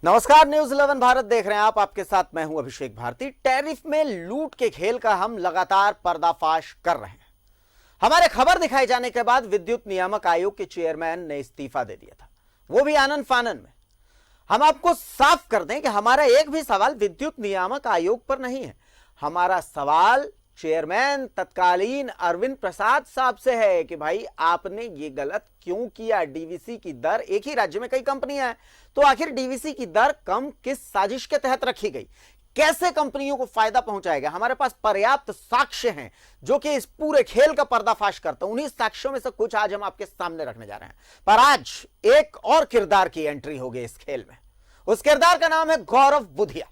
नमस्कार, न्यूज 11 भारत देख रहे हैं आप। आपके साथ मैं हूं अभिषेक भारती। टैरिफ में लूट के खेल का हम लगातार पर्दाफाश कर रहे हैं। हमारे खबर दिखाए जाने के बाद विद्युत नियामक आयोग के चेयरमैन ने इस्तीफा दे दिया था, वो भी आनन फानन में। हम आपको साफ कर दें कि हमारा एक भी सवाल विद्युत नियामक आयोग पर नहीं है। हमारा सवाल चेयरमैन तत्कालीन अरविंद प्रसाद साहब से है कि भाई आपने ये गलत क्यों किया। डीवीसी की दर, एक ही राज्य में कई कंपनियां हैं, तो आखिर डीवीसी की दर कम किस साजिश के तहत रखी गई, कैसे कंपनियों को फायदा पहुंचाएगा। हमारे पास पर्याप्त साक्ष्य हैं जो कि इस पूरे खेल का पर्दाफाश करते हैं। उन्हीं साक्ष्यों में से कुछ आज हम आपके सामने रखने जा रहे हैं। पर आज एक और किरदार की एंट्री होगी इस खेल में। उस किरदार का नाम है गौरव बुधिया।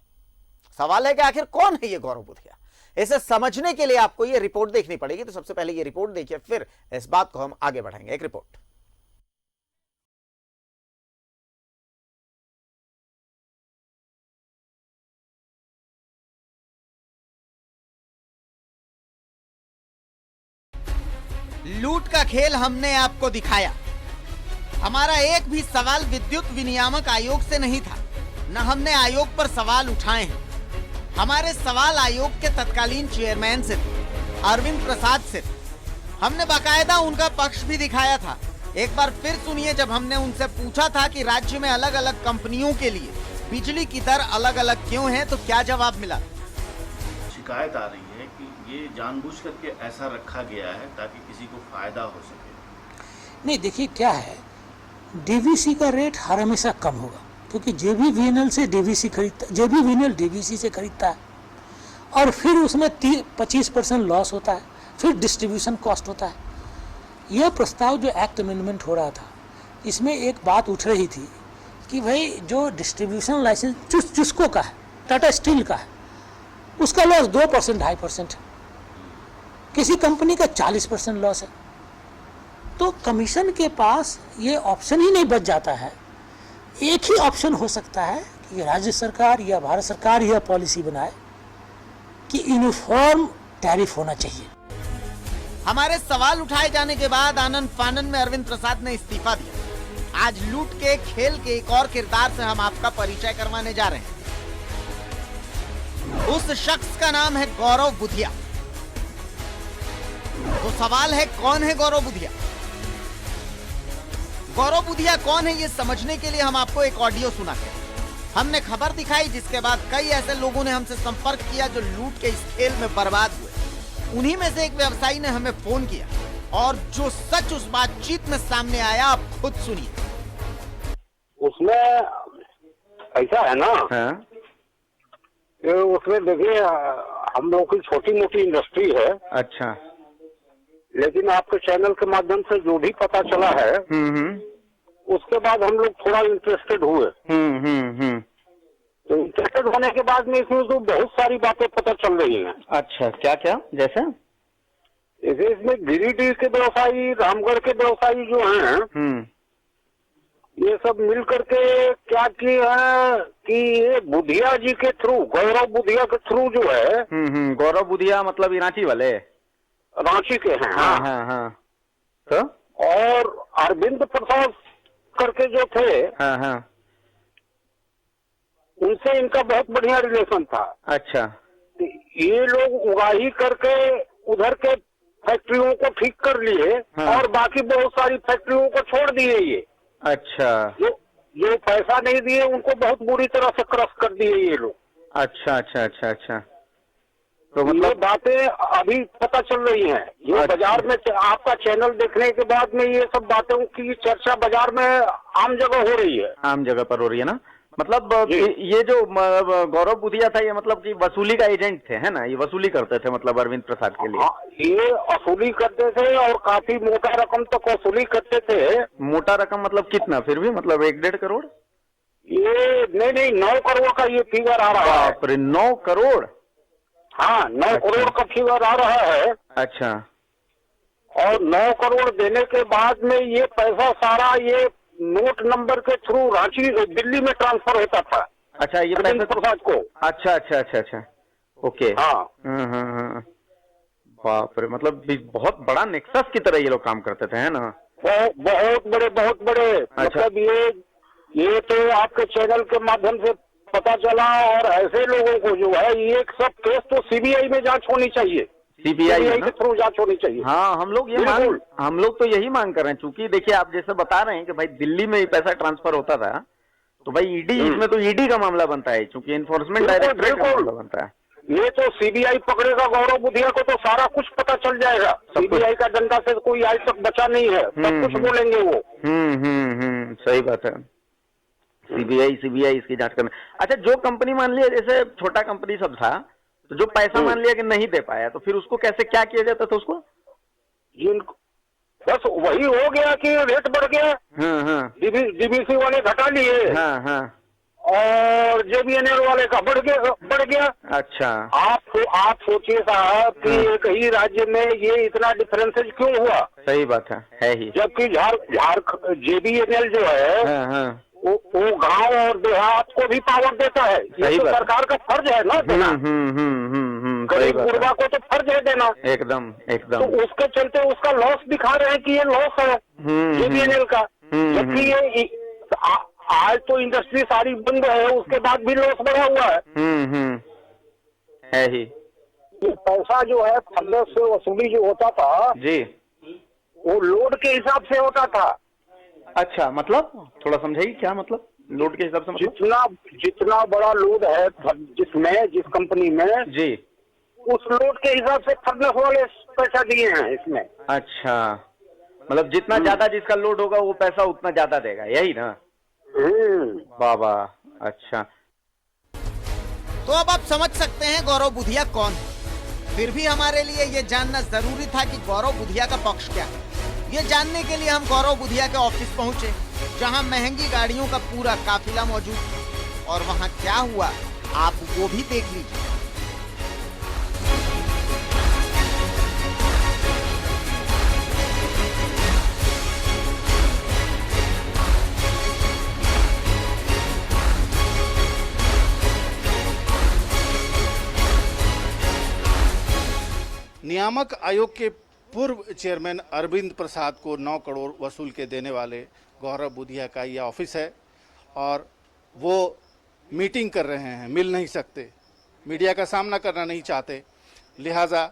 सवाल है कि आखिर कौन है ये गौरव बुधिया। इसे समझने के लिए आपको ये रिपोर्ट देखनी पड़ेगी। तो सबसे पहले ये रिपोर्ट देखिए, फिर इस बात को हम आगे बढ़ाएंगे। एक रिपोर्ट। लूट का खेल हमने आपको दिखाया। हमारा एक भी सवाल विद्युत विनियामक आयोग से नहीं था, न हमने आयोग पर सवाल उठाए हैं। हमारे सवाल आयोग के तत्कालीन चेयरमैन से थे, अरविंद प्रसाद से थे। हमने बाकायदा उनका पक्ष भी दिखाया था। एक बार फिर सुनिए, जब हमने उनसे पूछा था कि राज्य में अलग अलग कंपनियों के लिए बिजली की दर अलग अलग क्यों है, तो क्या जवाब मिला। शिकायत आ रही है कि ये जानबूझ करके ऐसा रखा गया है ताकि किसी को फायदा हो सके। नहीं, देखिए क्या है, डीवीसी का रेट हर हमेशा कम होगा क्योंकि जेबीवीएनएल से डीवीसी खरीदता, जेबीवीएनएल डीवीसी से खरीदता है और फिर उसमें 25% लॉस होता है, फिर डिस्ट्रीब्यूशन कॉस्ट होता है। यह प्रस्ताव जो एक्ट अमेंडमेंट हो रहा था, इसमें एक बात उठ रही थी कि भाई जो डिस्ट्रीब्यूशन लाइसेंस जिसको का है, टाटा स्टील का है, उसका लॉस 2% 2.5% है, किसी कंपनी का 40% लॉस है। तो कमीशन के पास ये ऑप्शन ही नहीं बच जाता है। एक ही ऑप्शन हो सकता है कि राज्य सरकार या भारत सरकार यह पॉलिसी बनाए कि यूनिफॉर्म टैरिफ होना चाहिए। हमारे सवाल उठाए जाने के बाद आनन फानन में अरविंद प्रसाद ने इस्तीफा दिया। आज लूट के खेल के एक और किरदार से हम आपका परिचय करवाने जा रहे हैं। उस शख्स का नाम है गौरव बुधिया। तो सवाल है, कौन है गौरव बुधिया। गौरव बुधिया कौन है, ये समझने के लिए हम आपको एक ऑडियो सुनाते हैं। हमने खबर दिखाई, जिसके बाद कई ऐसे लोगों ने हमसे संपर्क किया जो लूट के इस खेल में बर्बाद हुए। उन्हीं में से एक व्यवसायी ने हमें फोन किया और जो सच उस बातचीत में सामने आया, आप खुद सुनिए। उसमें ऐसा है ना, उसमें देखिए हम लोग की छोटी मोटी इंडस्ट्री है। अच्छा। लेकिन आपके चैनल के माध्यम से जो भी पता चला है, उसके बाद हम लोग थोड़ा इंटरेस्टेड हुए। तो इंटरेस्टेड होने के बाद में इसमें तो बहुत सारी बातें पता चल रही हैं। अच्छा, क्या क्या जैसे इसमें गिरिडीह के व्यवसायी, रामगढ़ के व्यवसायी जो हैं, ये सब मिल करके क्या किए हैं कि ये बुधिया जी के थ्रू, गौरव बुधिया के थ्रू जो है, गौरव बुधिया मतलब रांची वाले, रांची के हैं। हाँ। तो और अरविंद प्रसाद करके जो थे, हाँ, उनसे इनका बहुत बढ़िया रिलेशन था। अच्छा। ये लोग उगाही करके उधर के फैक्ट्रियों को ठीक कर लिए, और बाकी बहुत सारी फैक्ट्रियों को छोड़ दिए। ये अच्छा, जो पैसा नहीं दिए उनको बहुत बुरी तरह से क्रश कर दिए ये लोग। अच्छा। तो मतलब ये बातें अभी पता चल रही हैं। ये अच्छा। बाजार में आपका चैनल देखने के बाद में ये सब बातों की चर्चा बाजार में आम जगह हो रही है। आम जगह पर हो रही है ना। मतलब ये जो गौरव बुधिया था, ये मतलब कि वसूली का एजेंट थे, है ना। ये वसूली करते थे मतलब अरविंद प्रसाद के लिए। ये वसूली करते थे और काफी मोटा रकम तक वसूली करते थे। मोटा रकम मतलब कितना, फिर भी मतलब 1-1.5 करोड़। ये नहीं 9 करोड़ का ये फिगर आ रहा है। 9 करोड़। हाँ, 9 करोड़ का फिगर आ रहा है। अच्छा। और 9 करोड़ देने के बाद में ये पैसा सारा ये नोट नंबर के थ्रू रांची, दिल्ली में ट्रांसफर होता था। अच्छा, ये अरविंद प्रसाद को। अच्छा। ओके। हाँ। बाप रे, मतलब बहुत बड़ा नेक्सस की तरह ये लोग काम करते थे, है ना। बहुत बड़े अच्छा। मतलब ये ये तो आपके चैनल के माध्यम से पता चला, और ऐसे लोगों को जो है ये सब केस तो सीबीआई में जांच होनी चाहिए, सीबीआई के थ्रू जांच होनी चाहिए। हाँ, हम लोग तो यही मांग कर रहे हैं, क्योंकि देखिए आप जैसे बता रहे हैं कि भाई दिल्ली में ही पैसा ट्रांसफर होता था, तो भाई ईडी, इसमें तो ईडी का मामला बनता है, क्योंकि इन्फोर्समेंट डायरेक्टरेट का मामला बनता है। ये तो सीबीआई पकड़ेगा गौरव बुधिया को तो सारा कुछ पता चल जाएगा। सीबीआई का डंडा से कोई आज तक बचा नहीं है, सब कुछ बोलेंगे वो। सही बात है। सीबीआई इसकी जांच करना। अच्छा, जो कंपनी मान लिया जैसे छोटा कंपनी सब था, तो जो पैसा मान लिया कि नहीं दे पाया, तो फिर उसको कैसे क्या किया जाता था उसको? बस वही हो गया कि रेट बढ़ गया, डीबीसी वाले घटा लिए, और जेबीएनएल वाले का बढ़ गया। अच्छा, आप सोचिए साहब कि एक ही राज्य में ये इतना डिफरेंसेज क्यों हुआ? सही बात है ही। जबकि जेबीएनएल जो है वो गांव और देहात को भी पावर देता है। ये तो सरकार का फर्ज है ना देना। गरीब गुरबा को तो फर्ज है देना। एकदम। तो उसके चलते उसका लॉस दिखा रहे हैं कि ये लॉस है जेबीएनएल का, जबकि ये आज तो इंडस्ट्री सारी बंद है, उसके बाद भी लॉस बढ़ा हुआ है ही। ये पैसा जो है फंडर से वसूली जो होता था जी, वो लोड के हिसाब से होता था। अच्छा, मतलब थोड़ा समझाइए क्या मतलब लोड के हिसाब से? मतलब जितना बड़ा लोड है जिस कंपनी में जी, उस लोड के हिसाब से फर्नेस वाले पैसा दिए हैं इसमें। अच्छा, मतलब जितना ज्यादा जिसका लोड होगा वो पैसा उतना ज्यादा देगा, यही ना? बाबा, अच्छा। तो अब आप समझ सकते हैं गौरव बुधिया कौन है। फिर भी हमारे लिए ये जानना जरूरी था कि गौरव बुधिया का पक्ष क्या है। ये जानने के लिए हम गौरव बुधिया के ऑफिस पहुंचे, जहां महंगी गाड़ियों का पूरा काफिला मौजूद था। और वहां क्या हुआ आप वो भी देख लीजिए। नियामक आयोग के पूर्व चेयरमैन अरविंद प्रसाद को 9 करोड़ वसूल के देने वाले गौरव बुधिया का यह ऑफिस है, और वो मीटिंग कर रहे हैं, मिल नहीं सकते, मीडिया का सामना करना नहीं चाहते, लिहाजा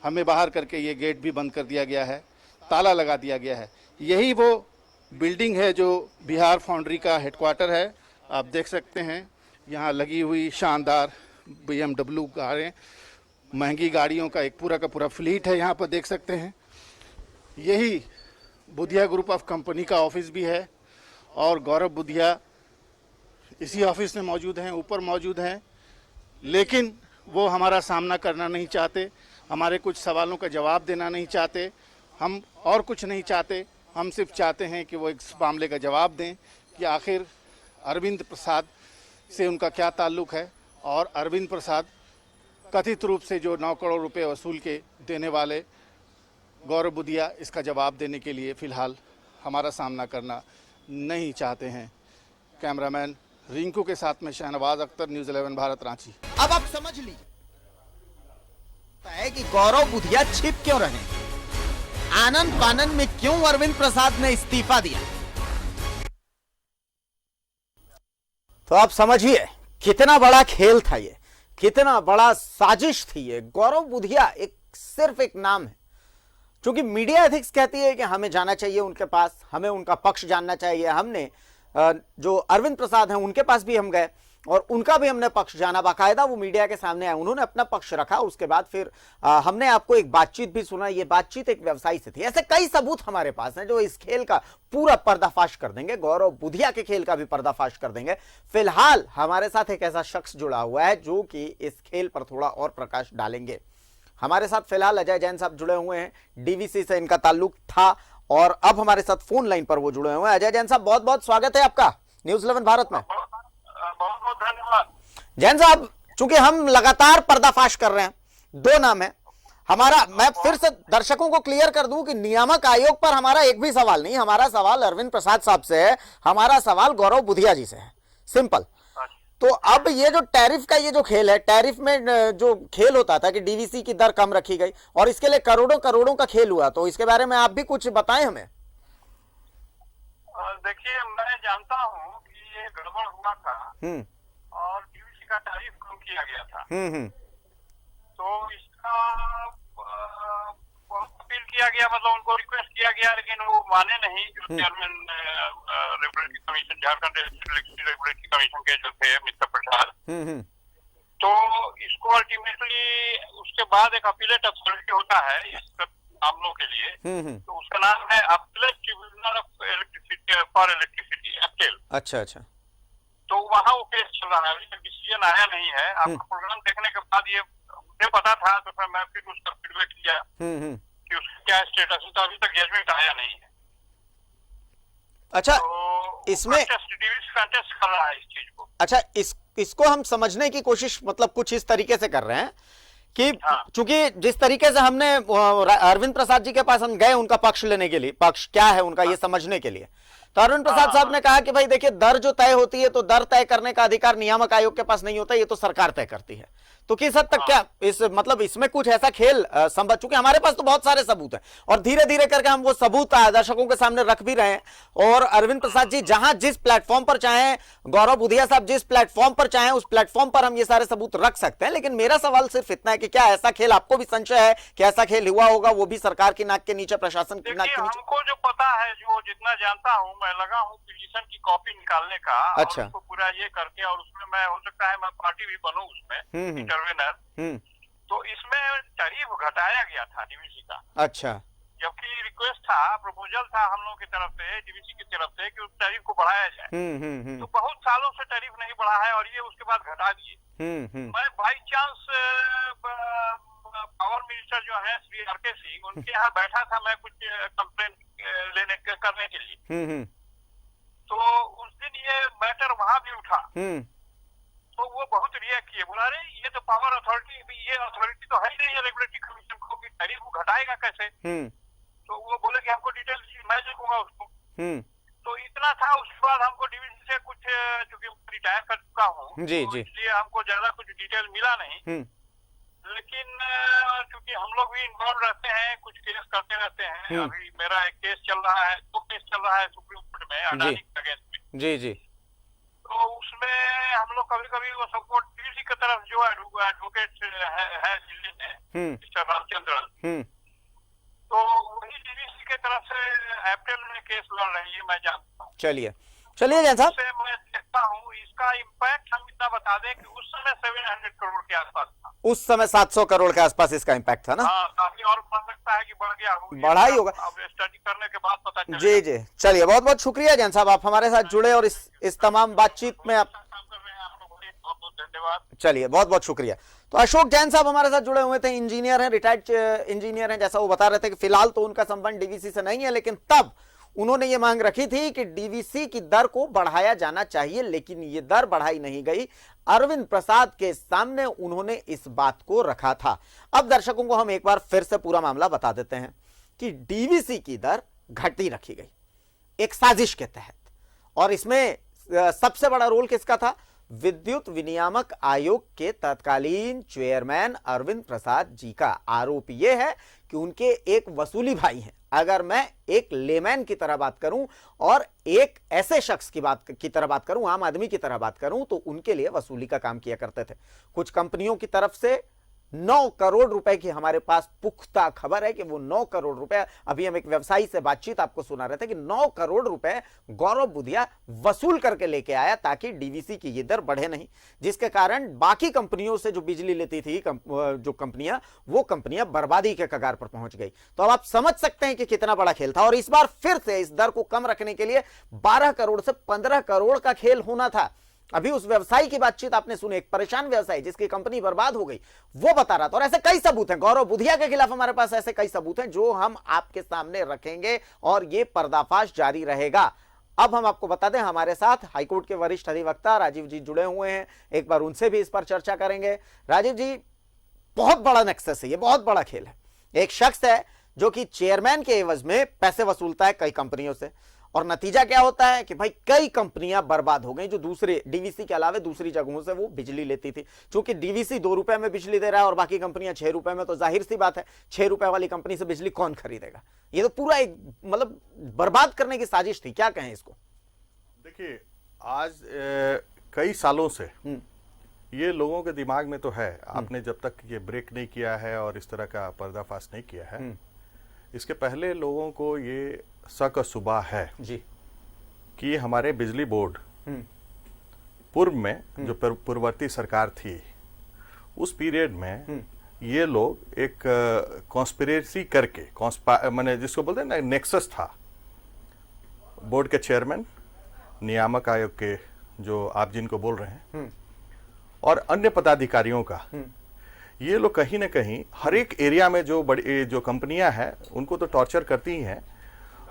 हमें बाहर करके ये गेट भी बंद कर दिया गया है, ताला लगा दिया गया है। यही वो बिल्डिंग है जो बिहार फाउंड्री का हेडक्वार्टर है। आप देख सकते हैं यहाँ लगी हुई शानदार BMW कारें, महंगी गाड़ियों का एक पूरा का पूरा फ्लीट है, यहाँ पर देख सकते हैं। यही बुधिया ग्रुप ऑफ कंपनी का ऑफिस भी है, और गौरव बुधिया इसी ऑफिस में मौजूद हैं, ऊपर मौजूद हैं, लेकिन वो हमारा सामना करना नहीं चाहते, हमारे कुछ सवालों का जवाब देना नहीं चाहते। हम और कुछ नहीं चाहते, हम सिर्फ चाहते हैं कि वो इस मामले का जवाब दें कि आखिर अरविंद प्रसाद से उनका क्या ताल्लुक़ है, और अरविंद प्रसाद कथित रूप से जो 9 करोड़ रुपए वसूल के देने वाले गौरव बुधिया, इसका जवाब देने के लिए फ़िलहाल हमारा सामना करना नहीं चाहते हैं। कैमरामैन रिंकू के साथ में शहनवाज अख्तर, न्यूज़ 11 भारत, रांची। अब आप समझ लीजिए है कि गौरव बुधिया छिप क्यों रहे, आनंद फानन में क्यों अरविंद प्रसाद ने इस्तीफा दिया। तो आप समझिए कितना बड़ा खेल था ये, कितना बड़ा साजिश थी ये। गौरव बुधिया सिर्फ एक नाम है, क्योंकि मीडिया एथिक्स कहती है कि हमें जाना चाहिए उनके पास, हमें उनका पक्ष जानना चाहिए। हमने जो अरविंद प्रसाद हैं उनके पास भी हम गए और उनका भी हमने पक्ष जाना, बाकायदा वो मीडिया के सामने आए, उन्होंने अपना पक्ष रखा। उसके बाद फिर हमने आपको एक बातचीत भी सुना, ये बातचीत एक व्यवसायी से थी। ऐसे कई सबूत हमारे पास हैं जो इस खेल का पूरा पर्दाफाश कर देंगे, गौरव बुधिया के खेल का भी पर्दाफाश कर देंगे। फिलहाल हमारे साथ एक ऐसा शख्स जुड़ा हुआ है जो कि इस खेल पर थोड़ा और प्रकाश डालेंगे। हमारे साथ फिलहाल अजय जैन साहब जुड़े हुए हैं, डीवीसी से इनका ताल्लुक था और अब हमारे साथ फोन लाइन पर वो जुड़े हुए हैं। अजय जैन साहब, बहुत बहुत स्वागत है आपका न्यूज़ 11 भारत में। बहुत बहुत धन्यवाद। जैन साहब, चूंकि हम लगातार पर्दाफाश कर रहे हैं, 2 नाम है हमारा। मैं फिर से दर्शकों को क्लियर कर दूं कि नियामक आयोग पर हमारा एक भी सवाल नहीं, हमारा सवाल अरविंद प्रसाद साहब से है, हमारा सवाल गौरव बुधिया जी से है, सिंपल। तो अब ये जो टैरिफ का ये जो खेल है, टैरिफ में जो खेल होता था कि डीवीसी की दर कम रखी गई और इसके लिए करोड़ों करोड़ों का खेल हुआ, तो इसके बारे में आप भी कुछ बताएं हमें। देखिए, मैं जानता हूं कि गड़बड़ हुआ था और डीवीसी का टैरिफ कम किया गया था। तो इसका अपील किया गया, मतलब उनको रिक्वेस्ट किया गया, लेकिन वो माने नहीं। जो chairman regulatory commission, Jharkhand electricity regulatory commission के जो थे मिस्टर प्रसाद, तो इसको अल्टीमेटली उसके बाद एक अपीलेट अथॉरिटी होता है इस मामलों के लिए, तो उसका नाम है appellate tribunal of electricity for electricity, appeal. अच्छा अच्छा। तो वहाँ वो केस चल रहा है, अभी तक डिसीजन आया नहीं है। आपका प्रोग्राम देखने के बाद ये मुझे पता था, तो फिर मैं फिर उसका फीडबैक किया कि उसका क्या स्टेटस है, तो अभी तक जजमेंट आया नहीं है। अच्छा, तो इसमें कंटेस्ट कर रहा है इस चीज को। अच्छा, इसको हम समझने की कोशिश मतलब कुछ इस तरीके से कर रहे हैं कि चूंकि जिस तरीके से हमने अरविंद प्रसाद जी के पास हम गए उनका पक्ष लेने के लिए, पक्ष क्या है उनका ये समझने के लिए, तो अरविंद प्रसाद साहब ने कहा कि भाई देखिए, दर जो तय होती है तो दर तय करने का अधिकार नियामक आयोग के पास नहीं होता, ये तो सरकार तय करती है। तो किस हद तक क्या इस मतलब इसमें कुछ ऐसा खेल संभव, चूंकि हमारे पास तो बहुत सारे सबूत हैं और धीरे धीरे करके हम वो सबूत दर्शकों के सामने रख भी रहे हैं। और अरविंद प्रसाद जी जहां जिस प्लेटफॉर्म पर चाहें, गौरव बुधिया साहब जिस प्लेटफॉर्म पर चाहें उस प्लेटफॉर्म पर हम ये सारे सबूत रख सकते हैं। लेकिन मेरा सवाल सिर्फ इतना है कि क्या ऐसा खेल, आपको भी संशय है कि ऐसा खेल हुआ होगा, वो भी सरकार की नाक के नीचे, प्रशासन की नाक के नीचे? हमको जो पता है, जो जितना जानता हूँ, मैं लगा हूँ पिटीशन की कॉपी निकालने का। अच्छा। और उसको पूरा ये करके, और उसमें मैं हो सकता है मैं पार्टी भी बनूं उसमें इंटरवेनर। तो इसमें टैरिफ घटाया गया था डीवीसी का। अच्छा। जबकि रिक्वेस्ट था, प्रपोजल था हम लोग की तरफ से, डीवीसी की तरफ से, कि उस टैरिफ को बढ़ाया जाए। तो बहुत सालों से टैरिफ नहीं बढ़ा है और ये उसके बाद घटा दिए। मैं बाई चांस पावर मिनिस्टर जो है श्री आर.के. सिंह, उनके यहाँ बैठा था मैं कुछ कंप्लेन करने के लिए। तो उस दिन ये मैटर वहां भी उठा, तो वो बहुत रिएक्ट किए, बोला अरे ये तो पावर अथॉरिटी, ये अथॉरिटी तो है ही नहीं है रेगुलेटरी कमीशन को, कि टैरिफ को घटाएगा कैसे। तो वो बोले कि हमको डिटेल मैं देखूंगा उसको। तो इतना था। उसके बाद हमको डीवीसी से कुछ, चूंकि रिटायर कर चुका हूँ, जी तो जी, इसलिए हमको ज्यादा कुछ डिटेल मिला नहीं। लेकिन चूंकि हम लोग भी इन्वॉल्व रहते हैं, कुछ केस करते रहते हैं। अभी मेरा एक केस चल रहा है, 2 केस चल रहा है सुप्रीम कोर्ट में अडानी के अगेंस्ट में। जी जी। तो उसमें हम लोग कभी कभी वो सपोर्ट डीवीसी की तरफ जो एडवोकेट है दिल्ली में, मिस्टर रामचंद्रन, तो वही डीवीसी की तरफ से अप्रैल में केस लड़ रही है, मैं जानता हूँ। चलिए जैन साहब, मैं देखता हूँ इसका इम्पैक्ट। हम इतना बता दें कि उस समय 700 करोड़ के आसपास था। उस समय 700 करोड़ के आसपास इसका इम्पैक्ट था ना? हाँ, काफी और बढ़ सकता है कि बढ़ गया हो, बढ़ा ही होगा। अब स्टडी करने के बाद पता चलेगा। जी जी, चलिए बहुत बहुत शुक्रिया जैन साहब, आप हमारे साथ जुड़े और इस तमाम बातचीत में आप काम कर रहे हैं। आप लोगों को बहुत बहुत धन्यवाद। चलिए बहुत बहुत शुक्रिया। तो अशोक जैन साहब हमारे साथ जुड़े हुए थे, इंजीनियर हैं, रिटायर्ड इंजीनियर हैं। जैसा वो बता रहे थे कि फिलहाल तो उनका संबंध डीवीसी से नहीं है, लेकिन तब उन्होंने ये मांग रखी थी कि डीवीसी की दर को बढ़ाया जाना चाहिए, लेकिन ये दर बढ़ाई नहीं गई। अरविंद प्रसाद के सामने उन्होंने इस बात को रखा था। अब दर्शकों को हम एक बार फिर से पूरा मामला बता देते हैं कि डीवीसी की दर घटी रखी गई एक साजिश के तहत, और इसमें सबसे बड़ा रोल किसका था? विद्युत विनियामक आयोग के तत्कालीन चेयरमैन अरविंद प्रसाद जी का। आरोप यह है कि उनके एक वसूली भाई हैं। अगर मैं एक लेमैन की तरह बात करूं और एक ऐसे शख्स की तरह बात करूं, आम आदमी की तरह बात करूं, तो उनके लिए वसूली का काम किया करते थे। कुछ कंपनियों की तरफ से 9 करोड़ रुपए की हमारे पास पुख्ता खबर है कि वो 9 करोड़ रुपए, अभी हम एक व्यवसायी से बातचीत आपको सुना रहे थे कि 9 करोड़ रुपए गौरव बुधिया वसूल करके लेके आया ताकि डीवीसी की ये दर बढ़े नहीं, जिसके कारण बाकी कंपनियों से जो बिजली लेती थी जो कंपनियां, वो कंपनियां बर्बादी के कगार पर पहुंच गई। तो अब आप समझ सकते हैं कि कितना बड़ा खेल था। और इस बार फिर से इस दर को कम रखने के लिए 12 करोड़ से 15 करोड़ का खेल होना था। अभी उस व्यवसायी की बातचीत आपने सुनी, एक परेशान व्यवसायी जिसकी कंपनी बर्बाद हो गई, वो बता रहा था। और ऐसे कई सबूत हैं गौरव बुधिया के खिलाफ, हमारे पास ऐसे कई सबूत हैं जो हम आपके सामने रखेंगे और ये पर्दाफाश जारी रहेगा। अब हम आपको बता दें, हमारे साथ हाईकोर्ट के वरिष्ठ अधिवक्ता राजीव जी जुड़े हुए हैं, एक बार उनसे भी इस पर चर्चा करेंगे। राजीव जी, बहुत बड़ा नेक्सस है, ये बहुत बड़ा खेल है। एक शख्स है जो कि चेयरमैन के एवज में पैसे वसूलता है कई कंपनियों से, और नतीजा क्या होता है कि भाई कई कंपनियां बर्बाद हो गई जो दूसरे डीवीसी के अलावा दूसरी जगहों से वो बिजली लेती थी। क्योंकि डीवीसी 2 रुपए में बिजली दे रहा है और बाकी कंपनियां 6 रुपए में, तो जाहिर सी बात है 6 रुपए वाली कंपनी से बिजली कौन खरीदेगा? ये तो पूरा एक मतलब बर्बाद करने की साजिश थी। क्या कहें इसको? देखिए, आज कई सालों से ये लोगों के दिमाग में तो है, आपने जब तक ये ब्रेक नहीं किया है और इस तरह का पर्दाफाश नहीं किया है, इसके पहले लोगों को ये शक सुबह है जी कि हमारे बिजली बोर्ड पूर्व में जो पूर्ववर्ती सरकार थी उस पीरियड में ये लोग एक कॉन्स्पिरेसी करके माने जिसको बोलते हैं ना, नेक्सस था बोर्ड के चेयरमैन, नियामक आयोग के जो आप जिनको बोल रहे हैं और अन्य पदाधिकारियों का। ये लोग कहीं ना कहीं हर एक एरिया में जो बड़ी जो कंपनियां हैं उनको तो टॉर्चर करती ही हैं।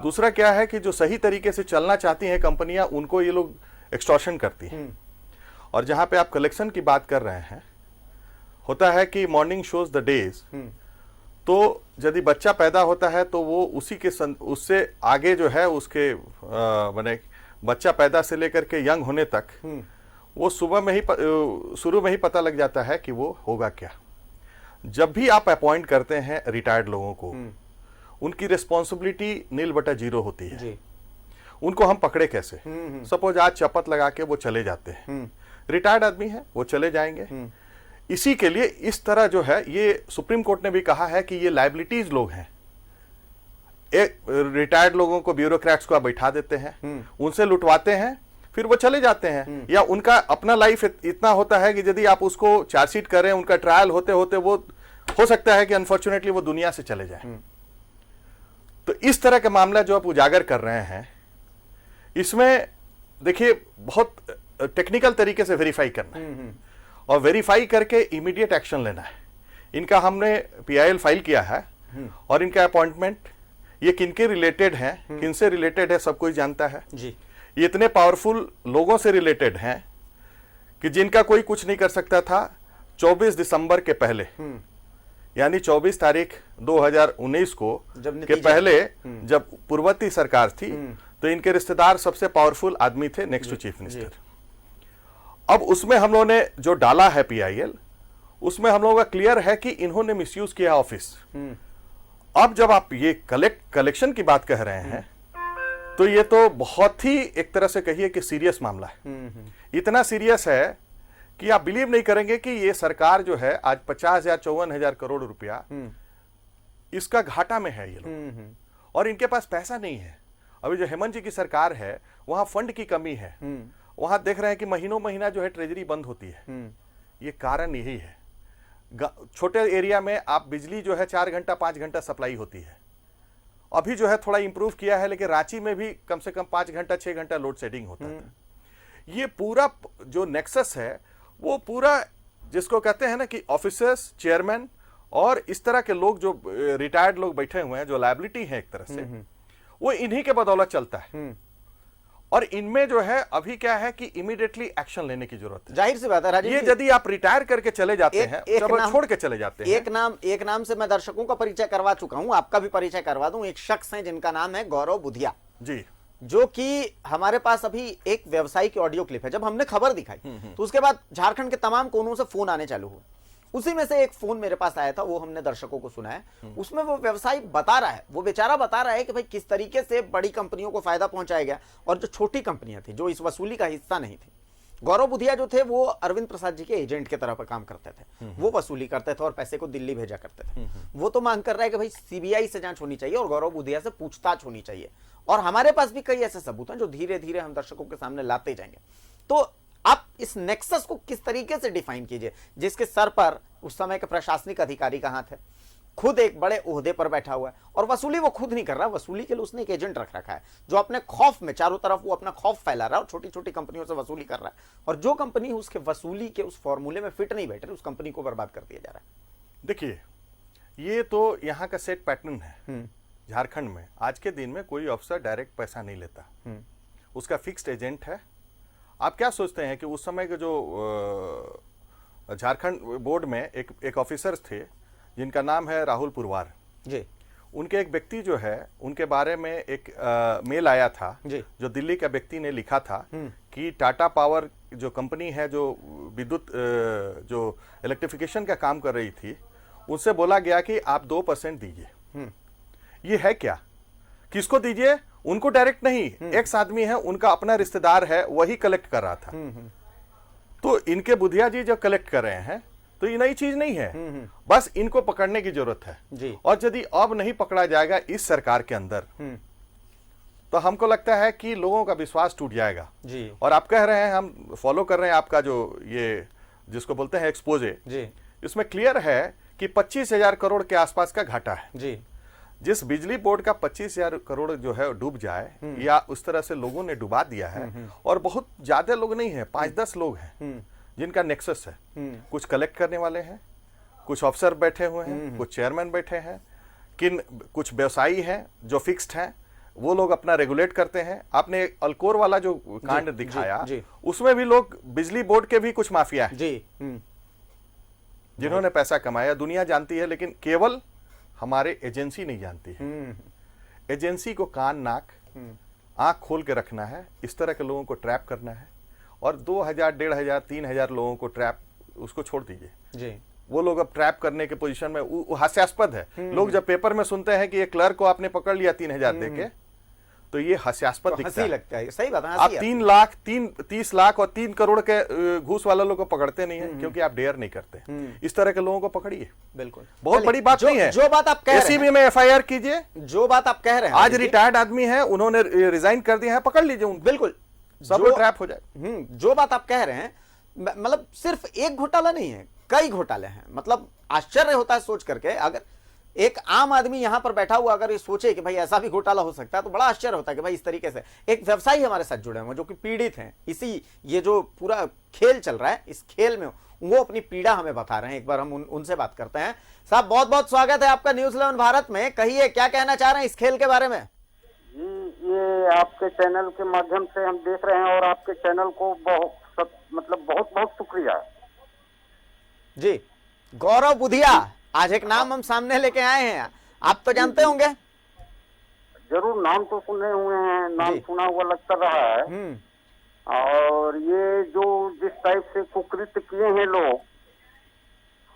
दूसरा क्या है कि जो सही तरीके से चलना चाहती हैं कंपनियां, उनको ये लोग एक्सटॉर्शन करती हैं। और जहां पे आप कलेक्शन की बात कर रहे हैं, होता है कि मॉर्निंग शोज द डेज, तो यदि बच्चा पैदा होता है तो वो उसी के उससे आगे जो है उसके माने बच्चा पैदा से लेकर के यंग होने तक वो सुबह में ही शुरू में ही पता लग जाता है कि वो होगा क्या। जब भी आप अपॉइंट करते हैं रिटायर्ड लोगों को, उनकी रिस्पॉन्सिबिलिटी 0/0 होती है जी। उनको हम पकड़े कैसे? सपोज आज शपथ लगा के वो चले जाते हैं, रिटायर्ड आदमी है, वो चले जाएंगे। इसी के लिए इस तरह जो है, ये सुप्रीम कोर्ट ने भी कहा है कि ये लायबिलिटीज लोग हैं। एक रिटायर्ड लोगों को, ब्यूरोक्रेट्स को आप बैठा देते हैं, उनसे लुटवाते हैं, फिर वो चले जाते हैं। या उनका अपना लाइफ इतना होता है कि यदि आप उसको चार्जशीट करें, उनका ट्रायल होते होते वो हो सकता है कि अनफॉर्चुनेटली वो दुनिया से चले जाए। तो इस तरह का मामला जो आप उजागर कर रहे हैं, इसमें देखिए बहुत टेक्निकल तरीके से वेरीफाई करना है और वेरीफाई करके इमीडिएट एक्शन लेना है। इनका हमने PIL फाइल किया है और इनका अपॉइंटमेंट ये किनके रिलेटेड है, किनसे रिलेटेड है, सब कोई जानता है जी। ये इतने पावरफुल लोगों से रिलेटेड हैं कि जिनका कोई कुछ नहीं कर सकता था 24 दिसंबर के पहले, यानी 24 तारीख 2019 को के पहले जब पूर्ववर्ती सरकार थी, तो इनके रिश्तेदार सबसे पावरफुल आदमी थे नेक्स्ट टू चीफ मिनिस्टर। अब उसमें हम लोगों ने जो डाला है PIL, उसमें हम लोगों का क्लियर है कि इन्होंने मिसयूज किया ऑफिस। अब जब आप ये कलेक्शन की बात कह रहे हैं, तो ये तो बहुत ही एक तरह से कहिए कि सीरियस मामला है। इतना सीरियस है कि आप बिलीव नहीं करेंगे कि ये सरकार जो है आज 50,000-54,000 करोड़ रुपया इसका घाटा में है ये लोग, और इनके पास पैसा नहीं है। अभी जो हेमंत जी की सरकार है, वहां फंड की कमी है, वहां देख रहे हैं कि महीनों महीना जो है ट्रेजरी बंद होती है। ये कारण यही है। छोटे एरिया में आप बिजली जो है 4 घंटा 5 घंटा सप्लाई होती है। अभी जो है थोड़ा इंप्रूव किया है, लेकिन रांची में भी कम से कम 5 घंटा 6 घंटा लोड शेडिंग होता था। ये पूरा जो नेक्सस है, वो पूरा जिसको कहते हैं ना कि ऑफिसर्स, चेयरमैन और इस तरह के लोग जो रिटायर्ड लोग बैठे हुए हैं, जो लायबिलिटी है एक तरह से, वो इन्हीं के बदौलत चलता है। और इनमें जो है अभी क्या है कि इमीडिएटली एक्शन लेने की जरूरत है। जाहिर सी बात है राजीव, ये यदि आप रिटायर करके चले जाते हैं, छोड़ के चले जाते हैं। एक नाम से मैं दर्शकों का परिचय करवा चुका हूं, आपका भी परिचय करवा दूं। एक शख्स हैं जिनका नाम है गौरव बुधिया जी, जो कि हमारे पास अभी एक व्यवसायी की ऑडियो क्लिप है। जब हमने खबर दिखाई तो उसके बाद झारखंड के तमाम कोनों से फोन आने चालू हुए। उसी में से एक फोन मेरे पास आया था, वो हमने दर्शकों को सुनाया। उसमें वो व्यवसायी बता रहा है, वो बेचारा बता रहा है कि भाई किस तरीके से बड़ी कंपनियों को फायदा पहुंचाया गया और जो छोटी कंपनियां थी, जो इस वसूली का हिस्सा नहीं थी। गौरव बुधिया जो थे वो अरविंद प्रसाद जी के एजेंट के तरह पर काम करते थे। वो वसूली करते थे और पैसे को दिल्ली भेजा करते थे। वो तो मांग कर रहा है कि भाई CBI से जांच होनी चाहिए और गौरव बुधिया से पूछताछ होनी चाहिए। और हमारे पास भी कई ऐसे सबूत हैं जो धीरे धीरे हम दर्शकों के सामने लाते जाएंगे। तो आप इस नेक्सस को किस तरीके से डिफाइन कीजिए, जिसके सर पर उस समय के प्रशासनिक अधिकारी का हाथ है, खुद एक बड़े ओहदे पर बैठा हुआ है और वसूली वो खुद नहीं कर रहा, वसूली के लिए उसने एक एजेंट रख रखा है जो अपने खौफ में चारों तरफ वो अपना खौफ फैला रहा है और छोटी छोटी कंपनियों से वसूली कर रहा है। और जो कंपनी उसके वसूली के उस फॉर्मूले में फिट नहीं बैठ रही, उस कंपनी को बर्बाद कर दिया जा रहा है। देखिए, ये तो यहाँ का सेट पैटर्न है। झारखंड में आज के दिन में कोई अफसर डायरेक्ट पैसा नहीं लेता, उसका फिक्स्ड एजेंट है। आप क्या सोचते हैं कि उस समय के जो झारखंड बोर्ड में एक ऑफिसर्स थे जिनका नाम है राहुल पुरवार जी, उनके एक व्यक्ति जो है, उनके बारे में एक मेल आया था जी, जो दिल्ली का व्यक्ति ने लिखा था कि टाटा पावर जो कंपनी है, जो विद्युत जो इलेक्ट्रिफिकेशन का काम कर रही थी, उनसे बोला गया कि आप 2% दीजिए। ये है क्या? किसको दीजिए? उनको डायरेक्ट नहीं, एक्स आदमी है, उनका अपना रिश्तेदार है, वही कलेक्ट कर रहा था। तो इनके बुधिया जी जो कलेक्ट कर रहे हैं तो ये नई चीज नहीं है, बस इनको पकड़ने की जरूरत है जी। और यदि अब नहीं पकड़ा जाएगा इस सरकार के अंदर तो हमको लगता है कि लोगों का विश्वास टूट जाएगा जी। और आप कह रहे हैं, हम फॉलो कर रहे हैं आपका जो ये जिसको बोलते हैं एक्सपोजे जी इसमें क्लियर है कि 25,000 करोड़ के आसपास का घाटा है जी। जिस बिजली बोर्ड का 25,000 करोड़ जो है डूब जाए या उस तरह से लोगों ने डुबा दिया है और बहुत ज्यादा लोग नहीं है, 5-10 लोग हैं जिनका नेक्सस है। कुछ कलेक्ट करने वाले हैं, कुछ अफसर बैठे हुए हैं, कुछ चेयरमैन बैठे हैं, कुछ व्यवसायी हैं जो फिक्स्ड हैं, वो लोग अपना रेगुलेट करते हैं। आपने अल्कोर वाला जो कांड दिखाया जी। उसमें भी लोग बिजली बोर्ड के भी कुछ माफिया हैं जी जिन्होंने पैसा कमाया। दुनिया जानती है लेकिन केवल हमारे एजेंसी नहीं जानती है। एजेंसी को कान नाक आंख खोल के रखना है, इस तरह के लोगों को ट्रैप करना है और 2,000, 1,500, 3,000 लोगों को ट्रैप उसको छोड़ दीजिए जी। वो लोग अब ट्रैप करने के पोजीशन में वो हास्यास्पद है। लोग जब पेपर में सुनते हैं कि ये क्लर्क को आपने पकड़ लिया 3,000 देके तो ये हास्यास्पद तो दिखता हंसी है। लगता है, सही बात है, आप हंसी 3 लाख 30 लाख और 3 करोड़ के घूस वाले लोगों को पकड़ते नहीं है क्योंकि आप डेयर नहीं करते। इस तरह के लोगों को पकड़िए, बिल्कुल बहुत चलिए, बड़ी बात नहीं है। जो बात आप कह रहे एसीबी हैं, में एफआईआर कीजिए। जो बात आप कह रहे हैं आज रिटायर्ड आदमी है, उन्होंने रिजाइन कर दिया है, पकड़ लीजिए उनको, बिल्कुल सब लोग ट्रैप हो जाए। जो बात आप कह रहे हैं मतलब सिर्फ एक घोटाला नहीं है, कई घोटाले हैं। मतलब आश्चर्य होता है सोच करके, अगर एक आम आदमी यहां पर बैठा हुआ अगर ये सोचे कि भाई ऐसा भी घोटाला हो सकता है तो बड़ा आश्चर्य होता है कि भाई इस तरीके से। एक व्यवसायी हमारे साथ जुड़े हुए जो कि पीड़ित हैं, इसी ये जो पूरा खेल चल रहा है इस खेल में वो अपनी पीड़ा हमें बता रहे हैं। एक बार हम उनसे बात करते हैं। साहब बहुत बहुत स्वागत है आपका न्यूज़ 11 भारत में। कहिए क्या कहना चाह रहे हैं इस खेल के बारे में। जी, ये आपके चैनल के माध्यम से हम देख रहे हैं और आपके चैनल को बहुत बहुत शुक्रिया जी। गौरव बुधिया, आज एक नाम हम सामने लेके आए हैं, आप तो जानते होंगे। जरूर, नाम तो सुने हुए हैं, नाम सुना हुआ लगता रहा है। और ये जो जिस टाइप से कुकृत्य किए हैं लोग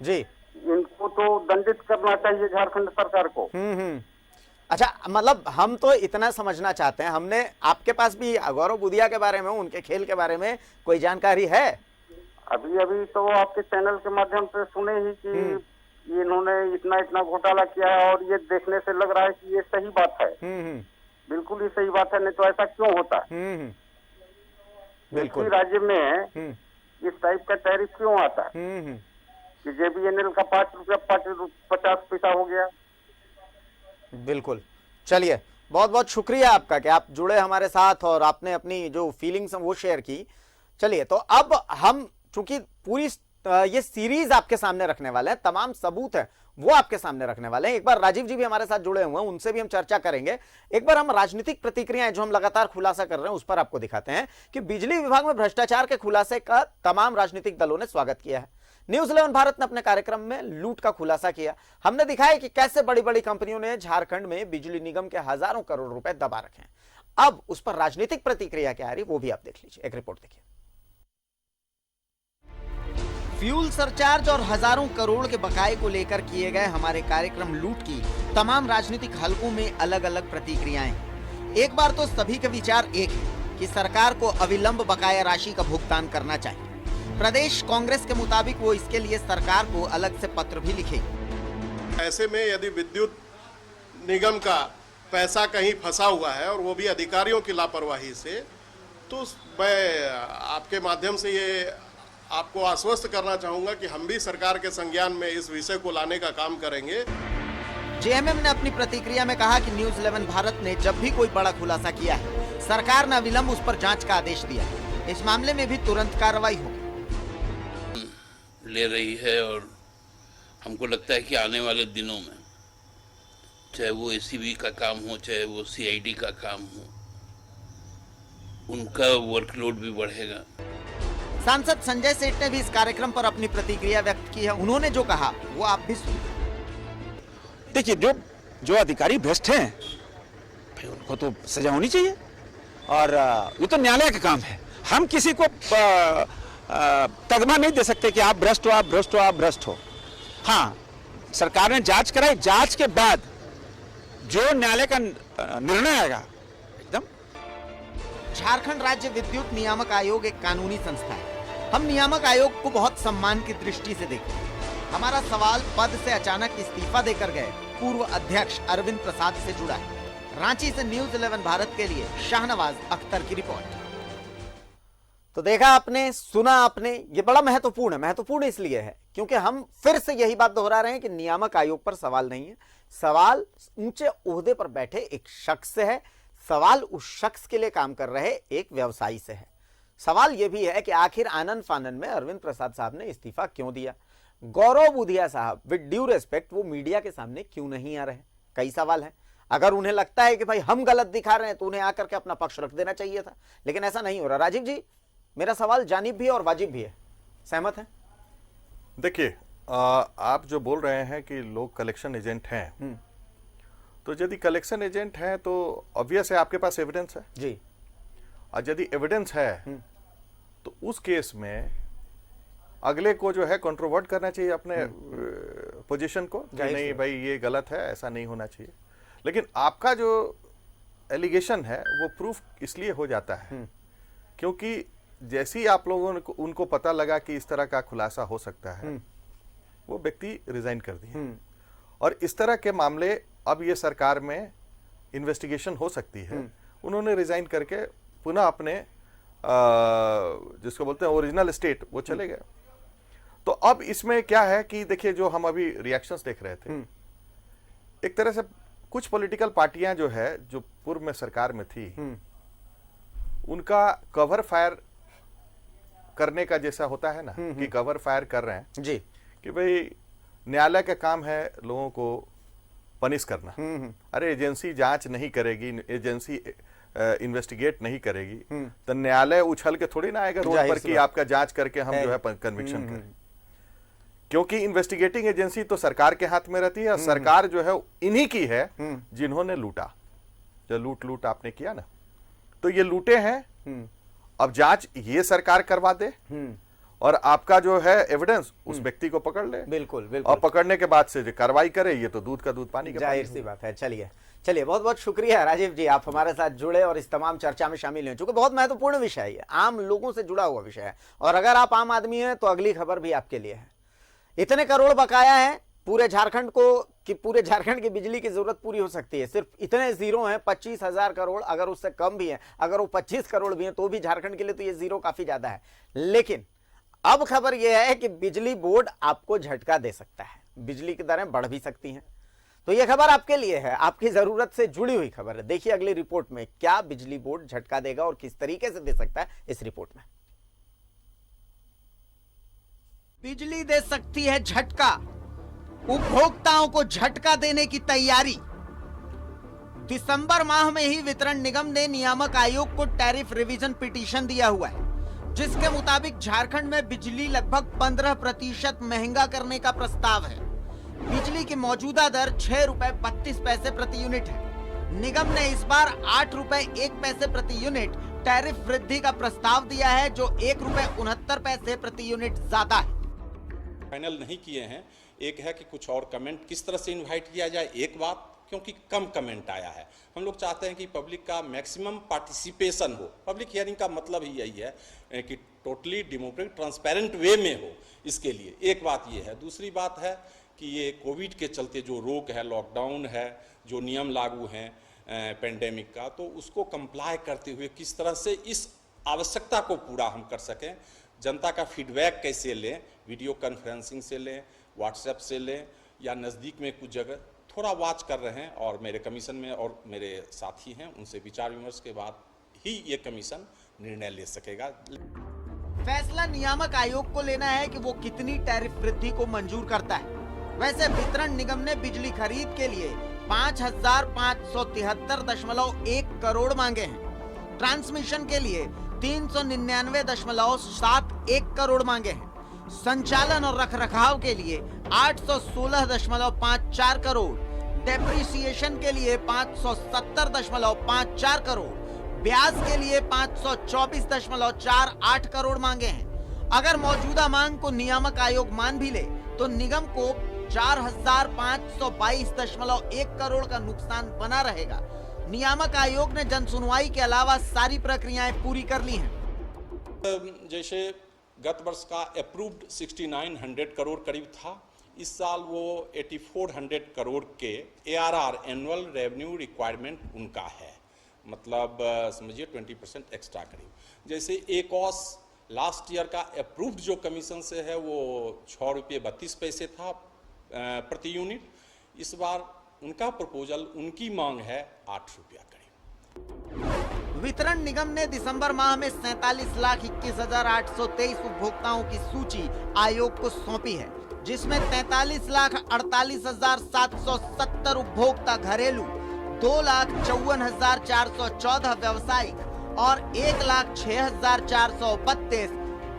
जी, इनको तो दंडित करना चाहिए झारखंड सरकार को। अच्छा, मतलब हम तो इतना समझना चाहते हैं, हमने आपके पास भी गौरव बुधिया के बारे में, उनके खेल के बारे में कोई जानकारी है? अभी तो आपके चैनल के माध्यम से सुने ही कि इन्होंने इतना घोटाला किया है और ये देखने से लग रहा है कि ये सही बात है। बिल्कुल ही सही बात है, नहीं तो ऐसा क्यों होता है? बिल्कुल राज्य में इस टाइप का टैरिफ क्यों आता है कि JBNL का 5 रुपया 50 पैसा हो गया? बिल्कुल। चलिए, बहुत बहुत शुक्रिया आपका कि आप जुड़े हमारे साथ और आपने अपनी जो फीलिंग्स वो शेयर की। चलिए, तो अब हम चूंकि पूरी ये सीरीज आपके सामने रखने वाले हैं, तमाम सबूत है वो आपके सामने रखने वाले हैं। एक बार राजीव जी भी हमारे साथ जुड़े हुए हैं, उनसे भी हम चर्चा करेंगे। एक बार हम राजनीतिक प्रतिक्रियाएं जो हम लगातार खुलासा कर रहे हैं उस पर आपको दिखाते हैं कि बिजली विभाग में भ्रष्टाचार के खुलासे का तमाम राजनीतिक दलों ने स्वागत किया है। न्यूज़ 11 भारत ने अपने कार्यक्रम में लूट का खुलासा किया। हमने दिखाया कि कैसे बड़ी बड़ी कंपनियों ने झारखंड में बिजली निगम के हजारों करोड़ रुपए दबा रखे हैं। अब उस पर राजनीतिक प्रतिक्रिया क्या आ रही वो भी आप देख लीजिए। एक रिपोर्ट देखिए। फ्यूल सरचार्ज और हजारों करोड़ के बकाये को लेकर किए गए हमारे कार्यक्रम लूट की तमाम राजनीतिक हलकों में अलग अलग प्रतिक्रियाएं। एक बार तो सभी के विचार एक है कि सरकार को अविलंब बकाया राशि का भुगतान करना चाहिए। प्रदेश कांग्रेस के मुताबिक वो इसके लिए सरकार को अलग से पत्र भी लिखेगी। ऐसे में यदि विद्युत निगम का पैसा कहीं फंसा हुआ है और वो भी अधिकारियों की लापरवाही से, तो मैं आपके माध्यम से ये आपको आश्वस्त करना चाहूंगा कि हम भी सरकार के संज्ञान में इस विषय को लाने का काम करेंगे। जेएमएम ने अपनी प्रतिक्रिया में कहा कि न्यूज़ 11 भारत ने जब भी कोई बड़ा खुलासा किया है, सरकार ने अविलंब उस पर जांच का आदेश दिया। इस मामले में भी तुरंत कार्रवाई होगी ले रही है और हमको लगता है कि आने वाले दिनों में चाहे वो एसीबी का काम हो, चाहे वो सीआईडी का काम हो, उनका वर्कलोड भी बढ़ेगा। सांसद संजय सेठ ने भी इस कार्यक्रम पर अपनी प्रतिक्रिया व्यक्त की है। उन्होंने जो कहा वो आप भी सुनिए। देखिए, जो अधिकारी भ्रष्ट हैं भाई उनको तो सजा होनी चाहिए और ये तो न्यायालय का काम है। हम किसी को तगमा नहीं दे सकते कि आप भ्रष्ट हो, आप भ्रष्ट हो, आप भ्रष्ट हो। हाँ, सरकार ने जांच कराई, जांच के बाद जो न्यायालय का निर्णय आएगा झारखंड राज्य विद्युत नियामक आयोग एक कानूनी संस्था है। हम नियामक आयोग को बहुत सम्मान की दृष्टि से देखते हैं। हमारा सवाल पद से अचानक इस्तीफा देकर गए पूर्व अध्यक्ष अरविंद प्रसाद से जुड़ा है। रांची से न्यूज़ 11 भारत के लिए शाहनवाज अख्तर की रिपोर्ट। तो देखा आपने, सुना आपने, ये बड़ा महत्वपूर्ण है। महत्वपूर्ण इसलिए है क्योंकि हम फिर से यही बात दोहरा रहे हैं कि नियामक आयोग पर सवाल नहीं है, सवाल ऊंचे ओहदे पर बैठे एक शख्स से है, सवाल उस शख्स के लिए काम कर रहे एक व्यवसायी से है। सवाल यह भी है कि आखिर आनन फानन में अरविंद प्रसाद साहब ने इस्तीफा क्यों दिया। गौरव बुधिया साहब विद ड्यू रिस्पेक्ट वो मीडिया के सामने क्यों नहीं आ रहे। कई सवाल हैं। अगर उन्हें लगता है कि भाई हम गलत दिखा रहे हैं तो उन्हें आकर के अपना पक्ष रख देना चाहिए था, लेकिन ऐसा नहीं हो रहा। राजीव जी, मेरा सवाल जानिब भी है और वाजिब भी है, सहमत हैं? देखिए, आप जो बोल रहे हैं कि लोग कलेक्शन एजेंट हैं, तो यदि कलेक्शन एजेंट हैं तो ऑब्वियस है आपके पास एविडेंस है जी। और यदि एविडेंस है तो उस केस में अगले को जो है कंट्रोवर्ट करना चाहिए अपने पोजीशन को कि नहीं भाई ये गलत है, ऐसा नहीं होना चाहिए। लेकिन आपका जो एलिगेशन है वो प्रूफ इसलिए हो जाता है क्योंकि जैसे ही आप लोगों ने उनको पता लगा कि इस तरह का खुलासा हो सकता है, वो व्यक्ति रिजाइन कर दिए। और इस तरह के मामले अब ये सरकार में इन्वेस्टिगेशन हो सकती है। उन्होंने रिजाइन करके पुनः अपने जिसको बोलते हैं ओरिजिनल स्टेट वो चले गए। तो अब इसमें क्या है कि देखिए, जो हम अभी रिएक्शंस देख रहे थे, एक तरह से कुछ पॉलिटिकल पार्टियां जो है जो पूर्व में सरकार में थी, उनका कवर फायर करने का जैसा होता है ना कि कवर फायर कर रहे हैं जी कि भाई न्यायालय का काम है लोगों को पनिश करना। अरे एजेंसी जांच नहीं करेगी, एजेंसी इन्वेस्टिगेट नहीं करेगी तो न्यायालय उछल के थोड़ी ना आएगा रोड पर कि आपका जांच करके हम जो है कन्विक्शन करें। क्योंकि इन्वेस्टिगेटिंग एजेंसी तो सरकार के हाथ में रहती है और सरकार जो है इन्हीं की है जिन्होंने लूटा। जो लूट आपने किया ना, तो ये लूटे हैं। अब जांच ये सरकार करवा दे और आपका जो है एविडेंस उस व्यक्ति को पकड़ ले। बिल्कुल बिल्कुल। और पकड़ने के बाद से जो कार्रवाई करे, ये तो दूध का दूध पानी का जाहिर सी बात है। चलिए बहुत बहुत शुक्रिया राजीव जी, आप हमारे साथ जुड़े और इस तमाम चर्चा में शामिल हैं। चूंकि बहुत महत्वपूर्ण विषय है, आम लोगों से जुड़ा हुआ विषय है और अगर आप आम आदमी हैं तो अगली खबर भी आपके लिए है। इतने करोड़ बकाया है पूरे झारखंड को कि पूरे झारखंड की बिजली की जरूरत पूरी हो सकती है। सिर्फ इतने जीरो हैं 25,000 करोड़, अगर उससे कम भी है, अगर वो 25 करोड़ भी हैं तो भी झारखंड के लिए तो ये जीरो काफी ज्यादा है। लेकिन अब खबर यह है कि बिजली बोर्ड आपको झटका दे सकता है, बिजली की दरें बढ़ भी सकती हैं। तो यह खबर आपके लिए है, आपकी जरूरत से जुड़ी हुई खबर है। देखिए अगली रिपोर्ट में क्या बिजली बोर्ड झटका देगा और किस तरीके से दे सकता है इस रिपोर्ट में। बिजली दे सकती है झटका, उपभोक्ताओं को झटका देने की तैयारी। दिसंबर माह में ही वितरण निगम ने नियामक आयोग को टैरिफ रिवीजन पिटीशन दिया हुआ है, जिसके मुताबिक झारखंड में बिजली लगभग 15% महंगा करने का प्रस्ताव है। बिजली की मौजूदा दर 6 रुपए 32 पैसे प्रति यूनिट है। निगम ने इस बार 8 रुपए 1 पैसे प्रति यूनिट टैरिफ वृद्धि का प्रस्ताव दिया है, जो 1 रुपए 69 पैसे प्रति यूनिट ज्यादा है। फाइनल नहीं किए हैं। एक है कि कुछ और कमेंट किस तरह से इनवाइट किया जाए, एक बात, क्योंकि कम कमेंट आया है। हम लोग चाहते हैं कि पब्लिक का मैक्सिमम पार्टिसिपेशन हो। पब्लिक हियरिंग का मतलब ही यही है कि टोटली डेमोक्रेटिक ट्रांसपेरेंट वे में हो। इसके लिए एक बात ये है। दूसरी बात है कि ये कोविड के चलते जो रोक है, लॉकडाउन है, जो नियम लागू हैं पेंडेमिक का, तो उसको कंप्लाई करते हुए किस तरह से इस आवश्यकता को पूरा हम कर सकें। जनता का फीडबैक कैसे लें, वीडियो कॉन्फ्रेंसिंग से लें, व्हाट्सएप से लें, या नज़दीक में कुछ जगह थोड़ा वॉच कर रहे हैं। और मेरे कमीशन में और मेरे साथी हैं, उनसे विचार विमर्श के बाद ही ये कमीशन निर्णय ले सकेगा। फैसला नियामक आयोग को लेना है कि वो कितनी टैरिफ वृद्धि को मंजूर करता है। वैसे वितरण निगम ने बिजली खरीद के लिए 5,573.1 करोड़ मांगे हैं। ट्रांसमिशन के लिए 399.71 करोड़ मांगे हैं। संचालन और रखरखाव के लिए 816.54 करोड़, डेप्रिसिएशन के लिए 570.54 करोड़, ब्याज के लिए 524.48 करोड़ मांगे हैं। अगर मौजूदा मांग को नियामक आयोग मान भी ले तो निगम को 4,522.1 करोड़ का नुकसान बना रहेगा। नियामक आयोग ने जनसुनवाई के अलावा सारी प्रक्रियाएं पूरी कर ली हैं। जैसे गत वर्ष का अप्रूव्ड 6900 करोड़ करीब था, इस साल वो 8400 करोड़ के ARR एनुअल रेवेन्यू रिक्वायरमेंट उनका है, मतलब समझिए 20% एक्स्ट्रा करीब। जैसे एकॉस लास्ट ईयर का अप्रूव्ड जो कमीशन से है वो 6 रुपये 32 पैसे था प्रति यूनिट, इस बार उनका प्रपोजल, उनकी मांग है 8 रुपया करीब। वितरण निगम ने दिसंबर माह में 47,21,823 उपभोक्ताओं की सूची आयोग को सौंपी है, जिसमें 43,48,770 उपभोक्ता घरेलू, 2,54,414 व्यावसायिक और 1,06,432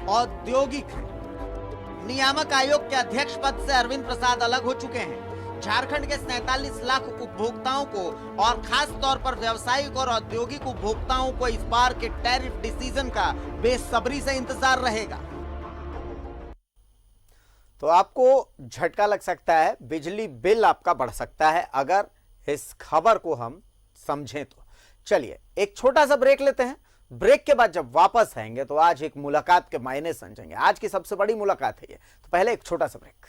औद्योगिक हैं। नियामक आयोग के अध्यक्ष पद से अरविंद प्रसाद अलग हो चुके हैं। झारखंड के 47 लाख उपभोक्ताओं को और खास तौर पर व्यावसायिक और औद्योगिक उपभोक्ताओं को इस बार के टैरिफ डिसीजन का बेसब्री से इंतजार रहेगा। तो आपको झटका लग सकता है, बिजली बिल आपका बढ़ सकता है अगर इस खबर को हम समझें तो। चलिए एक छोटा सा ब्रेक लेते हैं। ब्रेक के बाद जब वापस आएंगे तो आज एक मुलाकात के मायने समझेंगे। आज की सबसे बड़ी मुलाकात है ये, तो पहले एक छोटा सा ब्रेक।